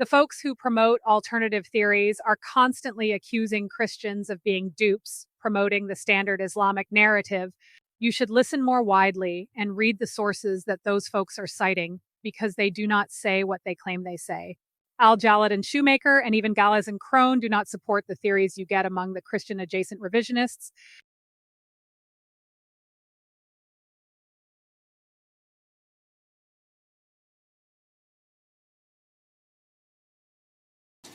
The folks who promote alternative theories are constantly accusing Christians of being dupes, promoting the standard Islamic narrative. You should listen more widely and read the sources that those folks are citing, because they do not say what they claim they say. Al-Jalad and Shoemaker, and even Gallas and Crone, do not support the theories you get among the Christian-adjacent revisionists.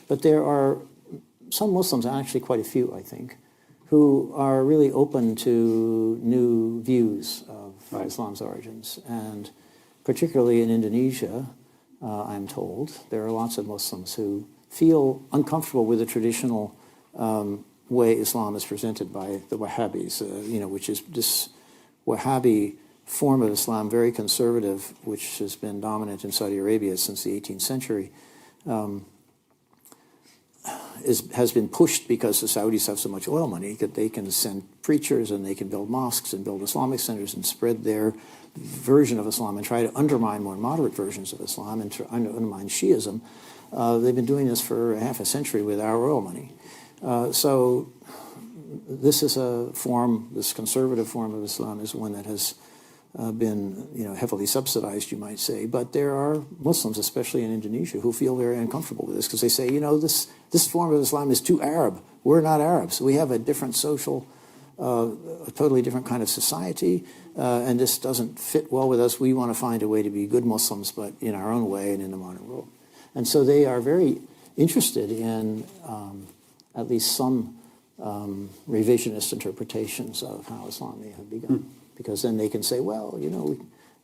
But there are some Muslims, actually quite a few, I think, who are really open to new views of Islam's origins. And particularly in Indonesia, I'm told, there are lots of Muslims who feel uncomfortable with the traditional way Islam is presented by the Wahhabis, which is this Wahhabi form of Islam, very conservative, which has been dominant in Saudi Arabia since the 18th century. Has been pushed because the Saudis have so much oil money that they can send preachers and they can build mosques and build Islamic centers and spread their version of Islam and try to undermine more moderate versions of Islam and to undermine Shiism. They've been doing this for half a century with our oil money. So this is a form, this conservative form of Islam is one that has been heavily subsidized, you might say. But there are Muslims, especially in Indonesia, who feel very uncomfortable with this because they say, this form of Islam is too Arab. We're not Arabs. We have a different social, a totally different kind of society, and this doesn't fit well with us. We want to find a way to be good Muslims, but in our own way and in the modern world. And so they are very interested in at least some revisionist interpretations of how Islam may have begun. Because then they can say, well,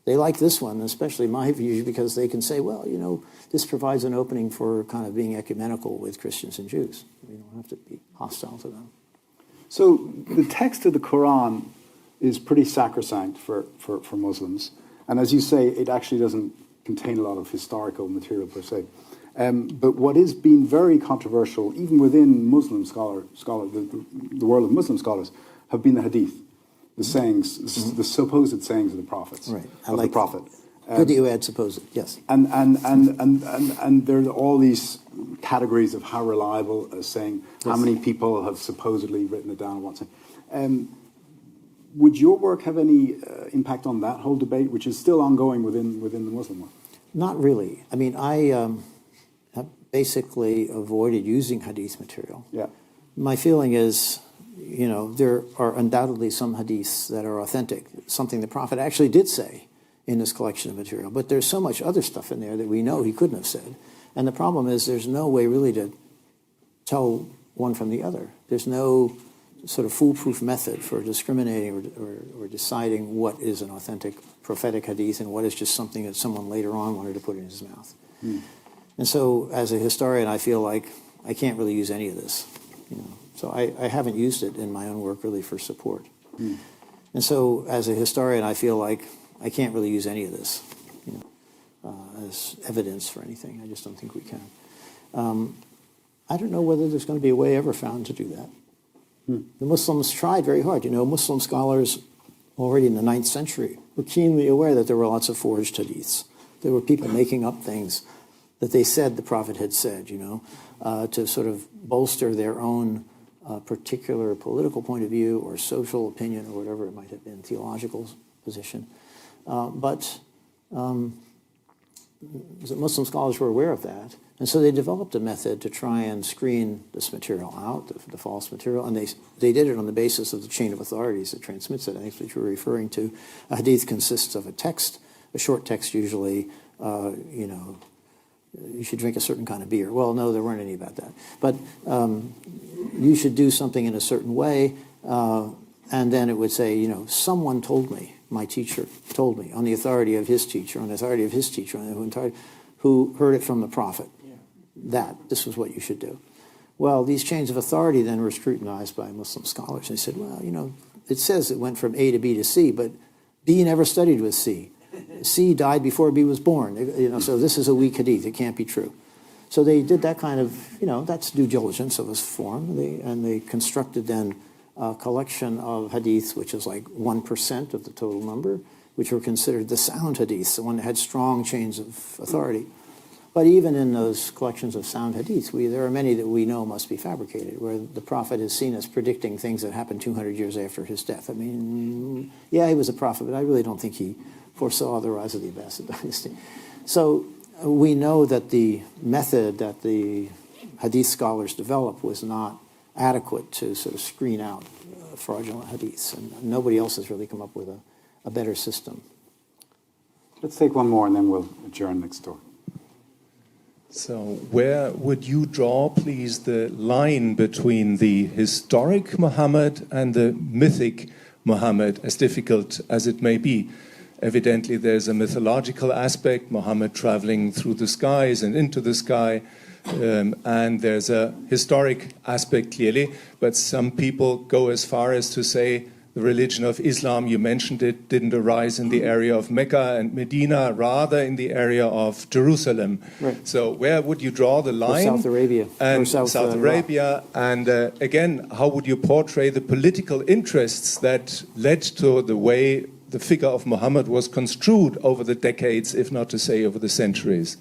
they like this one, especially my view, because they can say, well, this provides an opening for kind of being ecumenical with Christians and Jews. We don't have to be hostile to them. So the text of the Quran is pretty sacrosanct for Muslims. And as you say, it actually doesn't contain a lot of historical material per se. But what has been very controversial, even within Muslim the world of Muslim scholars, have been the Hadith. The sayings, the supposed sayings of the prophets, of the prophet. Good that you add supposed, yes. And there are all these categories of how reliable a saying, how many people have supposedly written it down and what's it. Would your work have any impact on that whole debate, which is still ongoing within the Muslim world? Not really. I mean, I have basically avoided using Hadith material. Yeah. My feeling is, there are undoubtedly some hadiths that are authentic, something the Prophet actually did say in this collection of material. But there's so much other stuff in there that we know he couldn't have said. And the problem is there's no way really to tell one from the other. There's no sort of foolproof method for discriminating or deciding what is an authentic prophetic hadith and what is just something that someone later on wanted to put in his mouth. And so as a historian, I feel like I can't really use any of this. So I haven't used it in my own work really for support. And so as a historian, I feel like I can't really use any of this as evidence for anything. I just don't think we can. I don't know whether there's going to be a way ever found to do that. The Muslims tried very hard. Muslim scholars already in the 9th century were keenly aware that there were lots of forged hadiths. There were people making up things that they said the Prophet had said, to sort of bolster their own particular political point of view or social opinion or whatever it might have been, theological position. But Muslim scholars were aware of that, and so they developed a method to try and screen this material out, the false material, and they did it on the basis of the chain of authorities that transmits it. I think what you're referring to. A hadith consists of a text, a short text usually, you should drink a certain kind of beer. Well, no, there weren't any about that. But you should do something in a certain way, and then it would say, someone told me, my teacher told me, on the authority of his teacher, on the authority of his teacher, who heard it from the Prophet, that this was what you should do. Well, these chains of authority then were scrutinized by Muslim scholars. They said, well, it says it went from A to B to C, but B never studied with C. C died before B was born, so this is a weak hadith. It can't be true. So they did that kind of, that's due diligence of a form, and they constructed then a collection of hadiths, which is like 1% of the total number, which were considered the sound hadiths, the one that had strong chains of authority. But even in those collections of sound hadiths, there are many that we know must be fabricated, where the Prophet is seen as predicting things that happened 200 years after his death. I mean, yeah, he was a prophet, but I really don't think he foresaw the rise of the Abbasid dynasty. So we know that the method that the hadith scholars developed was not adequate to sort of screen out fraudulent hadiths, and nobody else has really come up with a better system. Let's take one more and then we'll adjourn next door. So where would you draw, please, the line between the historic Muhammad and the mythic Muhammad, as difficult as it may be? Evidently, there's a mythological aspect, Muhammad traveling through the skies and into the sky, and there's a historic aspect, clearly, but some people go as far as to say the religion of Islam, you mentioned it, didn't arise in the area of Mecca and Medina, rather in the area of Jerusalem. Right. So where would you draw the line? Or South Arabia. And or South Arabia. And again, how would you portray the political interests that led to the way the figure of Muhammad was construed over the decades, if not to say over the centuries?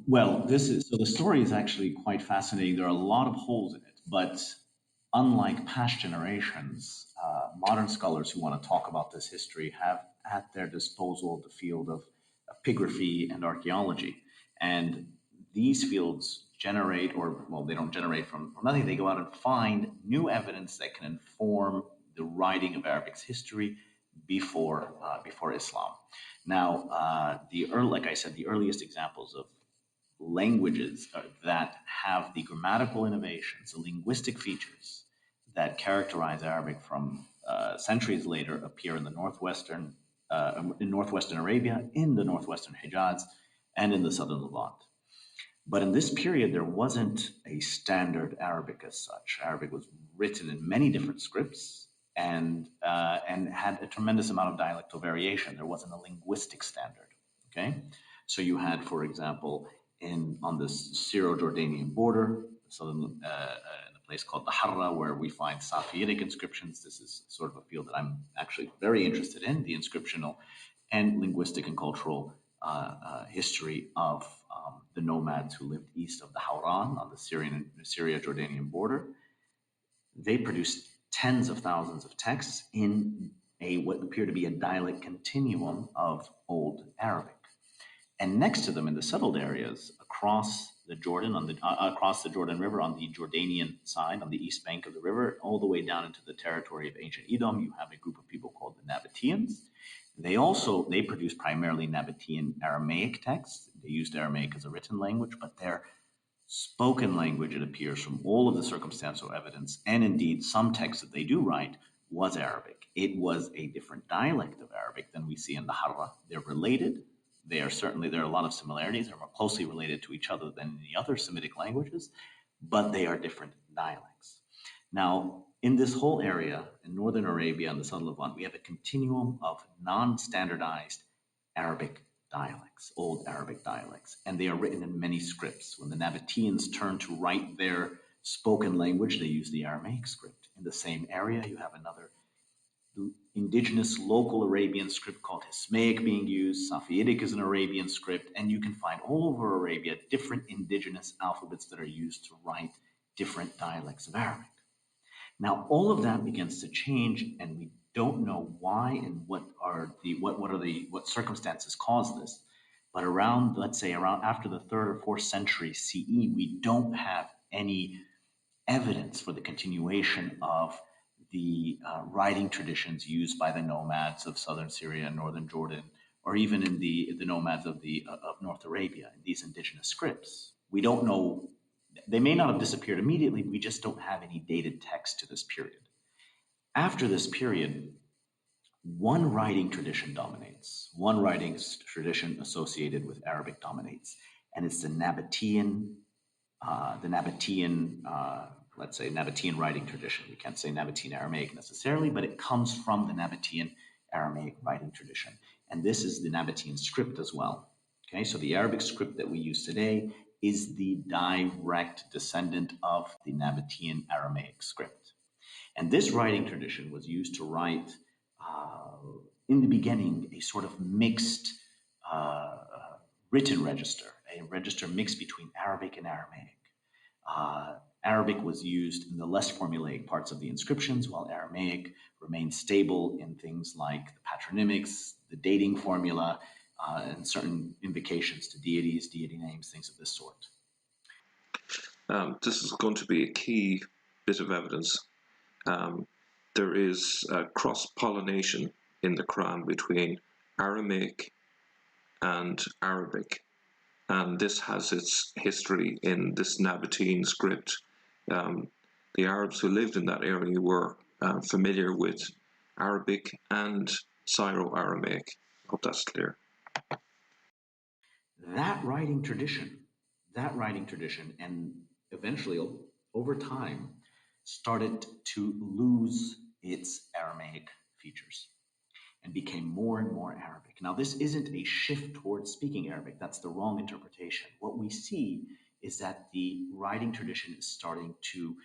Well, so the story is actually quite fascinating. There are a lot of holes in it, but unlike past generations, modern scholars who want to talk about this history have at their disposal the field of epigraphy and archaeology. And these fields generate, they don't generate from nothing. They go out and find new evidence that can inform the writing of Arabic's history before Islam. Now, like I said, the earliest examples of languages that have the grammatical innovations, the linguistic features that characterize Arabic from centuries later appear in the northwestern Arabia, in the northwestern Hijaz, and in the southern Levant. But in this period, there wasn't a standard Arabic as such. Arabic was written in many different scripts and had a tremendous amount of dialectal variation. There wasn't a linguistic standard. Okay, so you had, for example, on the Syro-Jordanian border, southern, in a place called the Harra, where we find Safavidic inscriptions. This is sort of a field that I'm actually very interested in, the inscriptional and linguistic and cultural history of the nomads who lived east of the Hauran on the Syria-Jordanian border. They produced tens of thousands of texts in what appear to be a dialect continuum of Old Arabic. And next to them, in the settled areas across the Jordan, across the Jordan River on the Jordanian side, on the east bank of the river, all the way down into the territory of ancient Edom, you have a group of people called the Nabateans. They produce primarily Nabatean Aramaic texts. They used Aramaic as a written language, but their spoken language, it appears from all of the circumstantial evidence, and indeed some texts that they do write, was Arabic. It was a different dialect of Arabic than we see in the Harra. They're related. There are a lot of similarities. They're more closely related to each other than the other Semitic languages, but they are different dialects. Now, in this whole area, in northern Arabia and the southern Levant, we have a continuum of non-standardized Arabic dialects, Old Arabic dialects, and they are written in many scripts. When the Nabateans turn to write their spoken language, they use the Aramaic script. In the same area, you have another indigenous local Arabian script called Hismaic being used. Safavidic is an Arabian script, and you can find all over Arabia different indigenous alphabets that are used to write different dialects of Arabic. Now, all of that begins to change, and we don't know why and what circumstances cause this. But around after the 3rd or 4th century CE, we don't have any evidence for the continuation of the writing traditions used by the nomads of southern Syria and northern Jordan, or even in the nomads of North Arabia, in these indigenous scripts. We don't know. They may not have disappeared immediately. We just don't have any dated text to this period. After this period, one writing tradition dominates. One writing tradition associated with Arabic dominates, and it's the Nabatean let's say Nabatean writing tradition. We can't say Nabatean Aramaic necessarily, but it comes from the Nabatean Aramaic writing tradition. And this is the Nabatean script as well. Okay, so the Arabic script that we use today is the direct descendant of the Nabatean Aramaic script. And this writing tradition was used to write in the beginning, a sort of mixed written register, a register mixed between Arabic and Aramaic. Arabic was used in the less formulaic parts of the inscriptions, while Aramaic remained stable in things like the patronymics, the dating formula, and certain invocations to deities, deity names, things of this sort. This is going to be a key bit of evidence. There is cross-pollination in the Quran between Aramaic and Arabic, and this has its history in this Nabatean script. The Arabs who lived in that area were familiar with Arabic and Syro-Aramaic. I hope that's clear. That writing tradition, and eventually, over time, started to lose its Aramaic features and became more and more Arabic. Now, this isn't a shift towards speaking Arabic. That's the wrong interpretation. What we see is that the writing tradition is starting to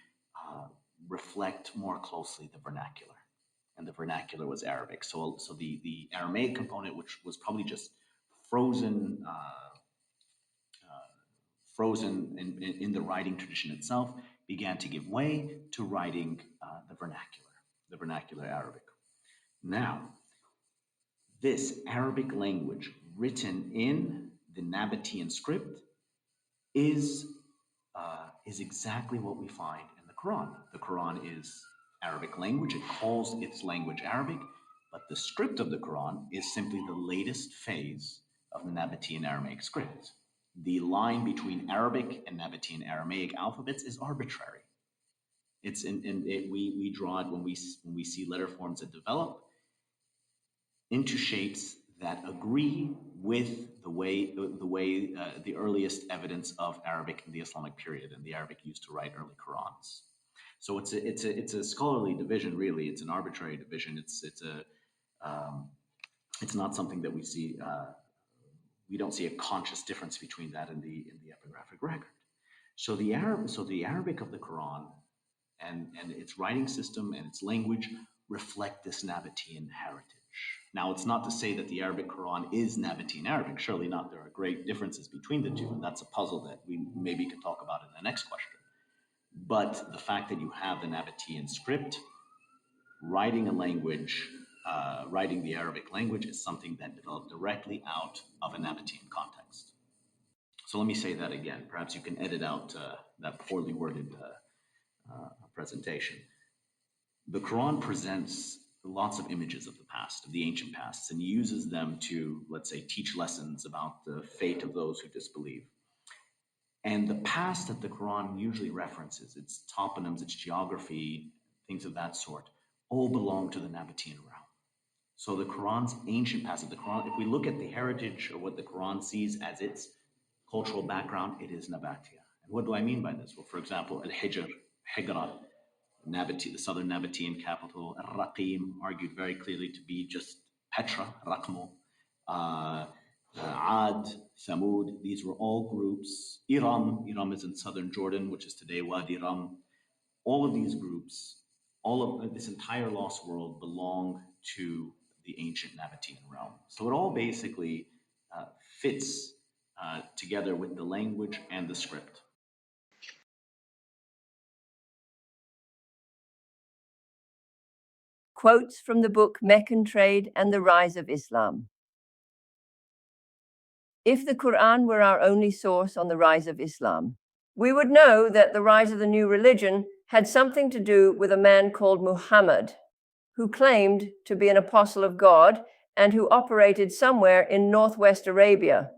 reflect more closely the vernacular. And the vernacular was Arabic. So the Aramaic component, which was probably just frozen in the writing tradition itself, began to give way to writing the vernacular Arabic. Now, this Arabic language written in the Nabatean script is exactly what we find in the Quran. The Quran is Arabic language. It calls its language Arabic, but the script of the Quran is simply the latest phase of the Nabatean Aramaic script. The line between Arabic and Nabatean Aramaic alphabets is arbitrary. We draw it when we see letter forms that develop into shapes that agree with the earliest evidence of Arabic in the Islamic period and the Arabic used to write early Qurans. So it's a scholarly division, really. It's an arbitrary division. It's not something that we see. We don't see a conscious difference between that and the epigraphic record. So the Arabic of the Quran and its writing system and its language reflect this Nabatean heritage. Now, it's not to say that the Arabic Quran is Nabatean Arabic. Surely not. There are great differences between the two, and that's a puzzle that we maybe can talk about in the next question. But the fact that you have the Nabatean script writing a language, writing the Arabic language, is something that developed directly out of a Nabatean context. So let me say that again. Perhaps you can edit out that poorly worded presentation. The Quran presents lots of images of the past, of the ancient pasts, and uses them to, let's say, teach lessons about the fate of those who disbelieve. And the past that the Quran usually references, its toponyms, its geography, things of that sort, all belong to the Nabatean realm. So the Quran's ancient past, if we look at the heritage or what the Quran sees as its cultural background, it is Nabatea. And what do I mean by this? Well, for example, Al-Hijr, Hijra, the southern Nabatean capital, Al-Raqim, argued very clearly to be just Petra, Raqmu, Ad, Thamud. These were all groups. Iram is in southern Jordan, which is today Wadi Ram. All of these groups, all of this entire lost world belong to the ancient Nabatean realm. So it all basically fits together with the language and the script. Quotes from the book Meccan Trade and the Rise of Islam. If the Quran were our only source on the rise of Islam, we would know that the rise of the new religion had something to do with a man called Muhammad, who claimed to be an apostle of God and who operated somewhere in northwest Arabia,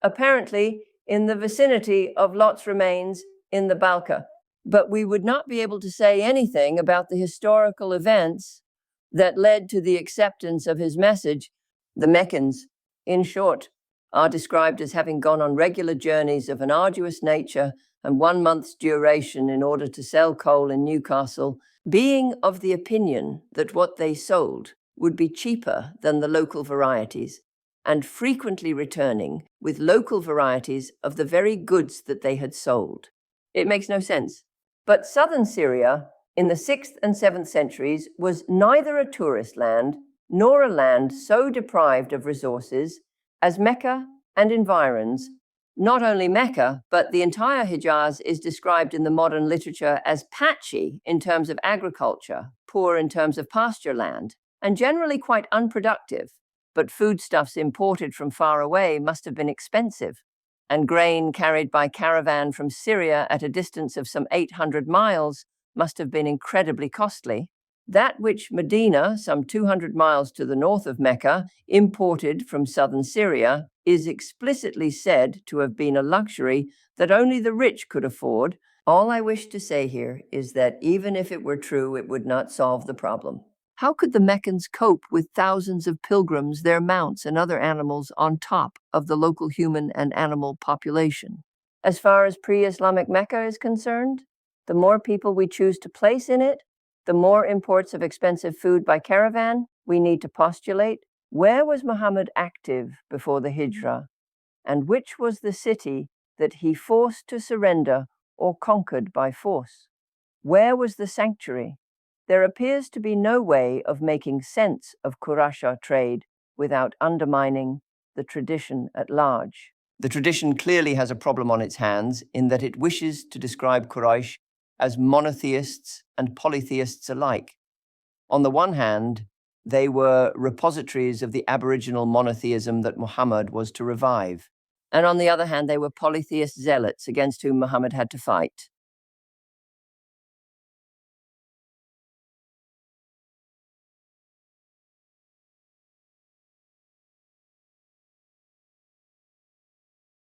apparently in the vicinity of Lot's remains in the Balka. But we would not be able to say anything about the historical events that led to the acceptance of his message. The Meccans, in short, are described as having gone on regular journeys of an arduous nature and 1 month's duration in order to sell coal in Newcastle, being of the opinion that what they sold would be cheaper than the local varieties, and frequently returning with local varieties of the very goods that they had sold. It makes no sense. But southern Syria in the 6th and 7th centuries was neither a tourist land nor a land so deprived of resources as Mecca and environs. Not only Mecca, but the entire Hijaz is described in the modern literature as patchy in terms of agriculture, poor in terms of pasture land, and generally quite unproductive. But foodstuffs imported from far away must have been expensive, and grain carried by caravan from Syria at a distance of some 800 miles must have been incredibly costly. That which Medina, some 200 miles to the north of Mecca, imported from southern Syria is explicitly said to have been a luxury that only the rich could afford. All I wish to say here is that even if it were true, it would not solve the problem. How could the Meccans cope with thousands of pilgrims, their mounts, and other animals on top of the local human and animal population? As far as pre-Islamic Mecca is concerned, the more people we choose to place in it, the more imports of expensive food by caravan we need to postulate. Where was Muhammad active before the Hijrah? And which was the city that he forced to surrender or conquered by force? Where was the sanctuary? There appears to be no way of making sense of Qurasha trade without undermining the tradition at large. The tradition clearly has a problem on its hands in that it wishes to describe Quraysh as monotheists and polytheists alike. On the one hand, they were repositories of the aboriginal monotheism that Muhammad was to revive. And on the other hand, they were polytheist zealots against whom Muhammad had to fight.